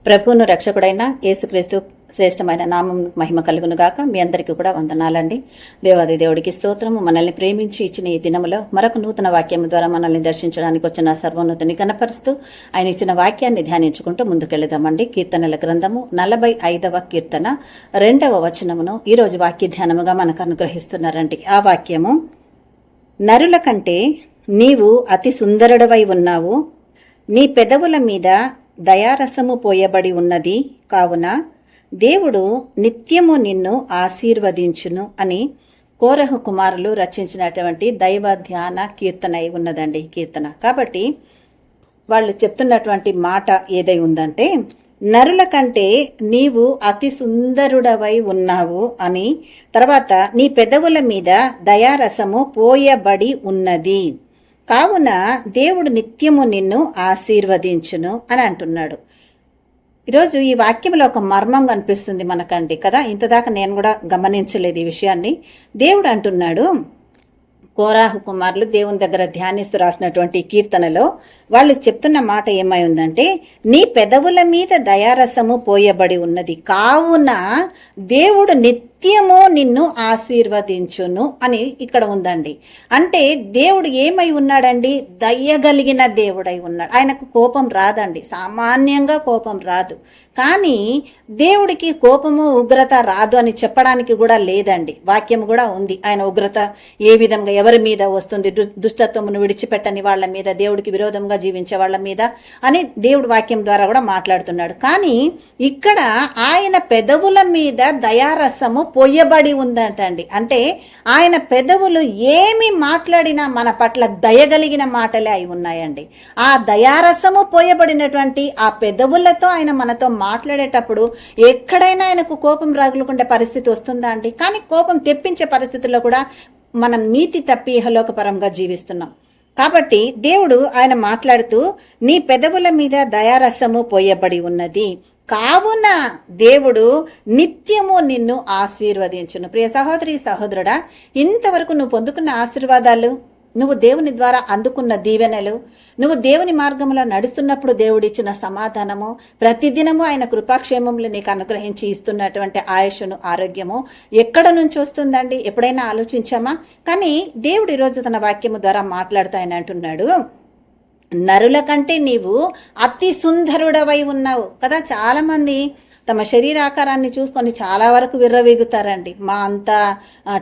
ప్రభువును రక్షకుడైన యేసుక్రీస్తు శ్రేష్టమైన నామం మహిమ కలుగును గాక. మీ అందరికీ కూడా వందనాలండి. దేవాది దేవుడికి స్తోత్రము. మనల్ని ప్రేమించి ఇచ్చిన ఈ దినములో మరొక నూతన వాక్యం ద్వారా మనల్ని దర్శించడానికి వచ్చిన సర్వోన్నతిని కనపరుస్తూ ఆయన ఇచ్చిన వాక్యాన్ని ధ్యానించుకుంటూ ముందుకెళ్దామండి. కీర్తనల గ్రంథము 45వ కీర్తన 2వ వచనమును ఈరోజు వాక్య ధ్యానముగా మనకు అనుగ్రహిస్తున్నారండి. ఆ వాక్యము, నరుల కంటే నీవు అతి సుందరుడవై ఉన్నావు, నీ పెదవుల మీద దయారసము పోయబడి ఉన్నది, కావున దేవుడు నిత్యము నిన్ను ఆశీర్వదించును అని కోరహు కుమారులు రచించినటువంటి దైవ ధ్యాన కీర్తన అయి ఉన్నదండి ఈ కీర్తన. కాబట్టి వాళ్ళు చెప్తున్నటువంటి మాట ఏదై ఉందంటే, నరుల కంటే నీవు అతి సుందరుడవై ఉన్నావు అని, తర్వాత నీ పెదవుల మీద దయారసము పోయబడి ఉన్నది, కావున దేవుడు నిత్యము నిన్ను ఆశీర్వదించును అని అంటున్నాడు. ఈరోజు ఈ వాక్యంలో ఒక మర్మం కనిపిస్తుంది మనకండి కదా. ఇంతదాకా నేను కూడా గమనించలేదు ఈ విషయాన్ని. దేవుడు అంటున్నాడు, కోరాహు కుమారులు దేవుని దగ్గర ధ్యానిస్తూ రాసినటువంటి కీర్తనలో వాళ్ళు చెప్తున్న మాట ఏమై ఉందంటే, నీ పెదవుల మీద దయారసము పోయబడి ఉన్నది, కావున దేవుడు నిత్యము నిన్ను ఆశీర్వదించును అని ఇక్కడ ఉందండి. అంటే దేవుడు ఏమై ఉన్నాడండి? దయ్యగలిగిన దేవుడై ఉన్నాడు. ఆయనకు కోపం రాదండి, సామాన్యంగా కోపం రాదు. కానీ దేవుడికి కోపము ఉగ్రత రాదు అని చెప్పడానికి కూడా లేదండి. వాక్యం కూడా ఉంది, ఆయన ఉగ్రత ఏ విధంగా ఎవరి మీద వస్తుంది, దుష్టత్వమును విడిచిపెట్టని వాళ్ళ మీద, దేవుడికి విరోధంగా జీవించే వాళ్ళ మీద అని దేవుడు వాక్యం ద్వారా కూడా మాట్లాడుతున్నాడు. కానీ ఇక్కడ ఆయన పెదవుల మీద దయారసము పొయ్యబడి ఉందంటండి. అంటే ఆయన పెదవులు ఏమి మాట్లాడినా మన పట్ల దయగలిగిన మాటలే అయి ఉన్నాయండి. ఆ దయారసము పోయబడినటువంటి ఆ పెదవులతో ఆయన మనతో మాట్లాడేటప్పుడు ఎక్కడైనా ఆయనకు కోపం రగులుకుంటే పరిస్థితి వస్తుందా అండి? కానీ కోపం తెప్పించే పరిస్థితుల్లో కూడా మనం నీతి తప్పి ఇహలోకపరంగా జీవిస్తున్నాం. కాబట్టి దేవుడు ఆయన మాట్లాడుతూ, నీ పెదవుల మీద దయారసము పోయబడి ఉన్నది, కావున దేవుడు నిత్యము నిన్ను ఆశీర్వదించును. ప్రియ సహోదరి సహోదరుడా, ఇంతవరకు నువ్వు పొందుకున్న ఆశీర్వాదాలు, నువ్వు దేవుని ద్వారా అందుకున్న దీవెనలు, నువ్వు దేవుని మార్గంలో నడుస్తున్నప్పుడు దేవుడిచ్చిన సమాధానము, ప్రతిదినము ఆయన కృపాక్షేమములు నీకు అనుగ్రహించి ఇస్తున్నటువంటి ఆయుష్ను, ఆరోగ్యము ఎక్కడ నుంచి వస్తుందండి? ఎప్పుడైనా ఆలోచించామా? కానీ దేవుడు ఈరోజు తన వాక్యము ద్వారా మాట్లాడుతూ ఆయన అంటున్నాడు, నరుల కంటే నీవు అతి సుందరుడవై ఉన్నావు కదా. చాలా మంది తమ శరీరాకారాన్ని చూసుకొని చాలా వరకు విర్రవీగుతారండి. మా అంత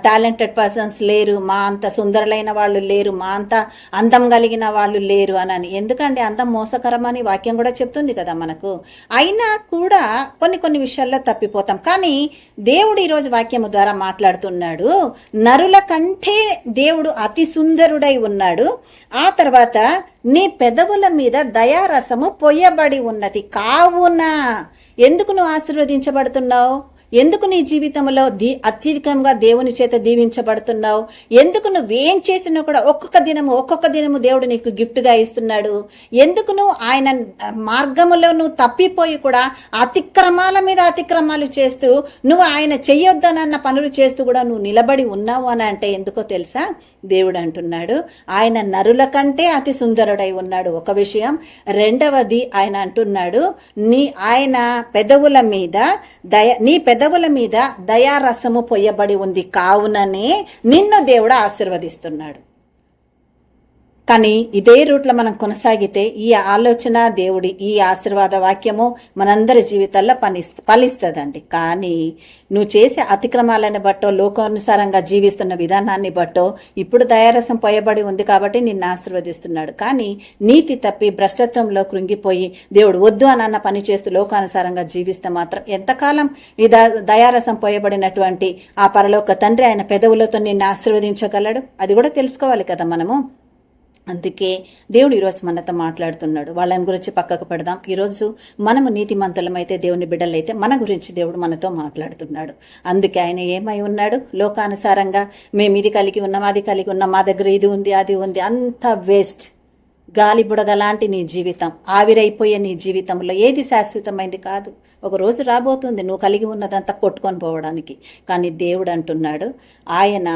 టాలెంటెడ్ పర్సన్స్ లేరు, మా అంత సుందరులైన వాళ్ళు లేరు, మా అంత అందం కలిగిన వాళ్ళు లేరు అని. ఎందుకంటే అందం మోసకరమని వాక్యం కూడా చెప్తుంది కదా మనకు. అయినా కూడా కొన్ని విషయాల్లో తప్పిపోతాం. కానీ దేవుడు ఈరోజు వాక్యము ద్వారా మాట్లాడుతున్నాడు, నరుల కంటే దేవుడు అతి సుందరుడై ఉన్నాడు. ఆ తర్వాత నీ పెదవుల మీద దయారసము పొయ్యబడి ఉన్నది, కావున ఎందుకు నువ్వు ఆశీర్వదించబడుతున్నావు? ఎందుకు నీ జీవితంలో అత్యధికంగా దేవుని చేత దీవించబడుతున్నావు? ఎందుకు నువ్వేం చేసినా కూడా ఒక్కొక్క దినము దేవుడు నీకు గిఫ్ట్గా ఇస్తున్నాడు? ఎందుకు నువ్వు ఆయన మార్గములో నువ్వు తప్పిపోయి కూడా అతిక్రమాల మీద అతిక్రమాలు చేస్తూ, నువ్వు ఆయన చెయ్యొద్దనన్న పనులు చేస్తూ కూడా నువ్వు నిలబడి ఉన్నావు అని అంటే ఎందుకో తెలుసా? దేవుడు అంటున్నాడు, ఆయన నరుల కంటే అతి సుందరుడై ఉన్నాడు, ఒక విషయం. రెండవది ఆయన అంటున్నాడు, ఆయన పెదవుల మీద నీ పెదవుల మీద దయారసము పొయ్యబడి ఉంది, కావుననే నిన్ను దేవుడు ఆశీర్వదిస్తున్నాడు. కానీ ఇదే రూట్లో మనం కొనసాగితే ఈ ఆలోచన, దేవుడి ఈ ఆశీర్వాద వాక్యము మనందరి జీవితాల్లో ఫలిస్తుందండి. కానీ నువ్వు చేసే అతిక్రమాలను బట్టో, లోకానుసారంగా జీవిస్తున్న విధానాన్ని బట్టో ఇప్పుడు దయారసం పోయబడి ఉంది కాబట్టి నిన్ను ఆశీర్వదిస్తున్నాడు. కానీ నీతి తప్పి భ్రష్టత్వంలో కృంగిపోయి దేవుడు వద్దు అన్న పని చేస్తూ లోకానుసారంగా జీవిస్తే మాత్రం ఎంతకాలం ఈ దయారసం పోయబడినటువంటి ఆ పరలోక తండ్రి ఆయన పెదవులతో నిన్ను ఆశీర్వదించగలడు? అది కూడా తెలుసుకోవాలి కదా మనము. అందుకే దేవుడు ఈరోజు మనతో మాట్లాడుతున్నాడు. వాళ్ళని గురించి పక్కకు పెడదాం. ఈరోజు మనము నీతిమంతులమైతే, దేవుని బిడ్డలైతే మన గురించి దేవుడు మనతో మాట్లాడుతున్నాడు. అందుకే ఆయన ఏమై ఉన్నాడు? లోకానుసారంగా మేము ఇది కలిగి ఉన్నాం, అది కలిగి ఉన్నాం, మా దగ్గర ఇది ఉంది, అది ఉంది, అంత వేస్ట్. గాలి బుడగలాంటి నీ జీవితం, ఆవిరైపోయే నీ జీవితంలో ఏది శాశ్వతమైంది కాదు. ఒక రోజు రాబోతుంది నువ్వు కలిగి ఉన్నదంతా కొట్టుకొని పోవడానికి. కానీ దేవుడు అంటున్నాడు, ఆయన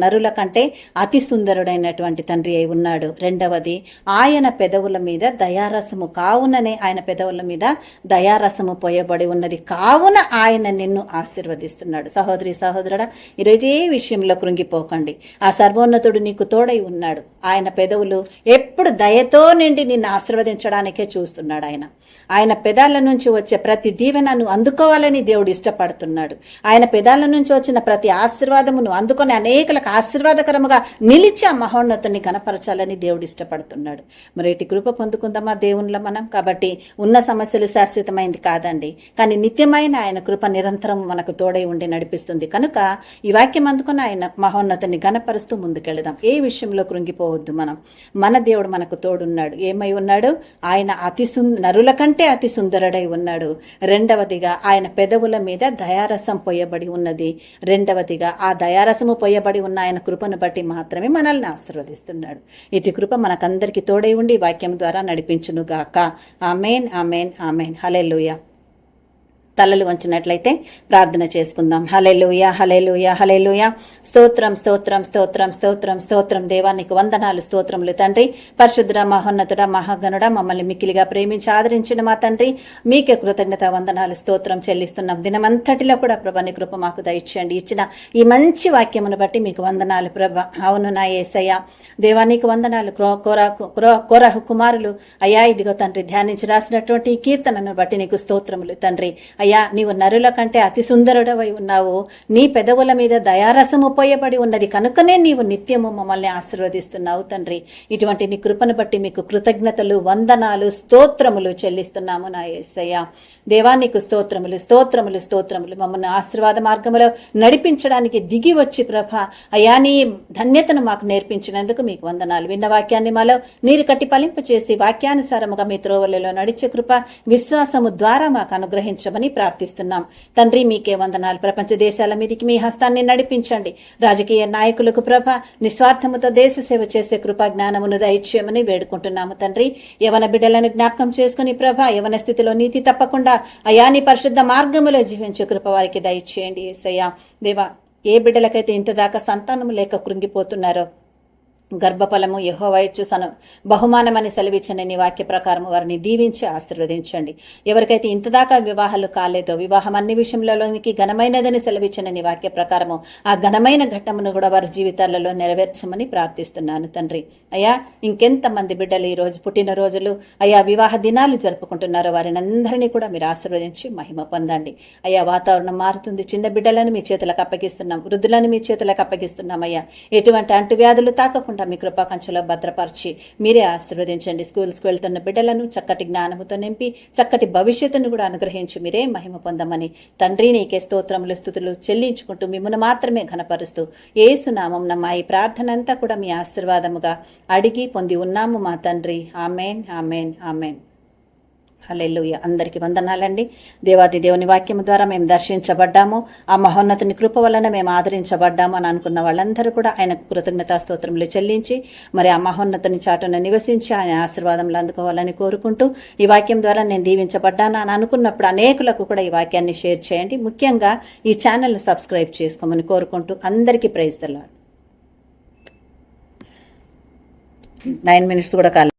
నరుల కంటే అతి సుందరుడైనటువంటి తండ్రి అయి ఉన్నాడు. రెండవది, ఆయన పెదవుల మీద దయారసము, కావుననే ఆయన పెదవుల మీద దయారసము పోయబడి ఉన్నది, కావున ఆయన నిన్ను ఆశీర్వదిస్తున్నాడు. సహోదరి సహోదరుడా, ఈరోజు ఏ విషయంలో కృంగిపోకండి. ఆ సర్వోన్నతుడు నీకు తోడై ఉన్నాడు. ఆయన పెదవులు ఎప్పుడు దయతో నిండి నిన్ను ఆశీర్వదించడానికే చూస్తున్నాడు. ఆయన పెదాల నుంచి వచ్చే ప్రతి దీవెనను అందుకోవాలని దేవుడు ఇష్టపడుతున్నాడు. ఆయన పెదాల నుంచి వచ్చిన ప్రతి ఆశీర్వాదమును అందుకొని అనేకులకు ఆశీర్వాదకరముగా నిలిచి ఆ మహోన్నతుని కనపరచాలని దేవుడు ఇష్టపడుతున్నాడు. మరి ఇటు కృప పొందుకుందామా దేవునిలో మనం? కాబట్టి ఉన్న సమస్యలు శాశ్వతమైంది కాదండి, కానీ నిత్యమైన ఆయన కృప నిరంతరం మనకు తోడై ఉండి నడిపిస్తుంది. కనుక ఈ వాక్యం అందుకొని ఆయన మహోన్నతుని గణపరుస్తూ ముందుకెళదాం. ఏ విషయంలో కృంగిపోవద్దు. మన దేవుడు మనకు తోడున్నాడు. ఏమై ఉన్నాడు? ఆయన నరుల కంటే అతి సుందరుడై ఉన్నాడు. రెండవదిగా ఆయన పెదవుల మీద దయారసం పోయబడి ఉన్నది. రెండవదిగా ఆ దయారసము పోయబడి ఉన్న ఆయన కృపను బట్టి మాత్రమే మనల్ని ఆశీర్వదిస్తున్నాడు. ఇటు కృప మనకందరికీ తోడై ఉండి వాక్యం ద్వారా నడిపించునుగాక. ఆమేన్, ఆమేన్, ఆమేన్. హల్లెలూయా. తలలు వంచినట్లయితే ప్రార్థన చేసుకుందాం. హల్లెలూయా, హల్లెలూయా, హల్లెలూయా. స్తోత్రం, స్తోత్రం, స్తోత్రం, స్తోత్రం, స్తోత్రం. దేవానికి వందనాలు, స్తోత్రములు తండ్రి. పరిశుద్ధుడ, మహోన్నతుడ, మహాగణుడ, మమ్మల్ని మిక్కిలిగా ప్రేమించి ఆదరించిన మా తండ్రి, మీకే కృతజ్ఞత వందనాలు, స్తోత్రం చెల్లిస్తున్నాం. దినమంతటిలో కూడా ప్రభ నీ కృప మాకు దయచేయండి. ఇచ్చిన ఈ మంచి వాక్యమును బట్టి మీకు వందనాలు ప్రభ. అవును నా యేసయ్య, దేవానికి వందనాలు. కోరహు కుమారులు అయ్యా, ఇదిగో తండ్రి ధ్యానించి రాసినటువంటి ఈ కీర్తనను బట్టి నీకు స్తోత్రములు తండ్రి. అయ్యా, నీవు నరుల కంటే అతి సుందరుడవై ఉన్నావు. నీ పెదవుల మీద దయారసము పోయబడి ఉన్నది, కనుకనే నీవు నిత్యము మమ్మల్ని ఆశీర్వదిస్తున్నావు తండ్రి. ఇటువంటి నీ కృపను బట్టి మీకు కృతజ్ఞతలు, వందనాలు, స్తోత్రములు చెల్లిస్తున్నాము నా యేసయ్య. దేవానికి స్తోత్రములు, స్తోత్రములు, స్తోత్రములు. మమ్మల్ని ఆశీర్వాద మార్గంలో నడిపించడానికి దిగి వచ్చి ప్రభ అయ్యా నీ ధన్యతను మాకు నేర్పించినందుకు మీకు వందనాలు. విన్న వాక్యాన్ని మాలో నీరు కట్టి ఫలింప చేసి వాక్యానుసారముగా మీ త్రోవలలో నడిచే కృప విశ్వాసము ద్వారా మాకు అనుగ్రహించమని ప్రార్థిస్తున్నాం తండ్రి. మీకే వందనాలు. ప్రపంచ దేశాల మీదకి మీ హస్తాన్ని నడిపించండి. రాజకీయ నాయకులకు ప్రభ నిస్వార్థముతో దేశ సేవ చేసే కృపా జ్ఞానమును దయచేయమని వేడుకుంటున్నాము తండ్రి. యవన బిడ్డలను జ్ఞాపకం చేసుకుని ప్రభ యవన స్థితిలో నీతి తప్పకుండా అయాని పరిశుద్ధ మార్గములో జీవించే కృప వారికి దయచేయండి యేసయ్య. దేవా, ఏ బిడ్డలకైతే ఇంతదాకా సంతానము లేక కృంగిపోతున్నారో, గర్భఫలము యెహోవా ఇచ్చు బహుమానమని సెలవిచ్చిన నీ వాక్య ప్రకారం వారిని దీవించి ఆశీర్వదించండి. ఎవరికైతే ఇంతదాకా వివాహాలు కాలేదో, వివాహం అన్ని విషయంలోనికి ఘనమైనదని సెలవిచ్చిన నీ వాక్య ప్రకారము ఆ ఘనమైన ఘట్టమును కూడా వారి జీవితాలలో నెరవేర్చమని ప్రార్థిస్తున్నాను తండ్రి. అయ్యా, ఇంకెంతమంది బిడ్డలు ఈ రోజు పుట్టినరోజులు అయ్యా వివాహ దినాలు జరుపుకుంటున్నారో వారిని అందరినీ కూడా మీరు ఆశీర్వదించి మహిమ పొందండి. అయ్యా, వాతావరణం మారుతుంది. చిన్న బిడ్డలను మీ చేతులకు అప్పగిస్తున్నాం, వృద్ధులను మీ చేతులకు అప్పగిస్తున్నాం. అయ్యా, ఎటువంటి అంటువ్యాధులు తాకకుండా మీ కృపా కంచెలో భద్రపరిచి మీరే ఆశీర్వదించండి. స్కూల్స్కి వెళ్తున్న బిడ్డలను చక్కటి జ్ఞానముతో నింపి చక్కటి భవిష్యత్తును కూడా అనుగ్రహించి మీరే మహిమ పొందమని తండ్రి నీకే స్తోత్రములు, స్తుతులు చెల్లించుకుంటూ మిమ్మల్ని మాత్రమే ఘనపరుస్తూ యేసు నామమున మా ఈ ప్రార్థన అంతా కూడా మీ ఆశీర్వాదముగా అడిగి పొంది ఉన్నాము మా తండ్రి. ఆమేన్, ఆమేన్, ఆమేన్. హల్లెలూయా. అందరికీ వందనాలండి. దేవాది దేవుని వాక్యము ద్వారా మేము దర్శించబడ్డాము, ఆ మహోన్నతుని కృప వలన మేము ఆదరించబడ్డాము అని అనుకున్న వాళ్ళందరూ కూడా ఆయనకు కృతజ్ఞతా స్తోత్రములు చెల్లించి మరి ఆ మహోన్నతుని చాటున నివసించి ఆయన ఆశీర్వాదములు అందుకోవాలని కోరుకుంటూ, ఈ వాక్యం ద్వారా నేను దీవించబడ్డాను అని అనుకున్నప్పుడు అనేకులకు కూడా ఈ వాక్యాన్ని షేర్ చేయండి. ముఖ్యంగా ఈ ఛానల్ని సబ్స్క్రైబ్ చేసుకోమని కోరుకుంటూ అందరికీ ప్రైజ్ ది లార్డ్. 9 minutes కూడా కాలేదు.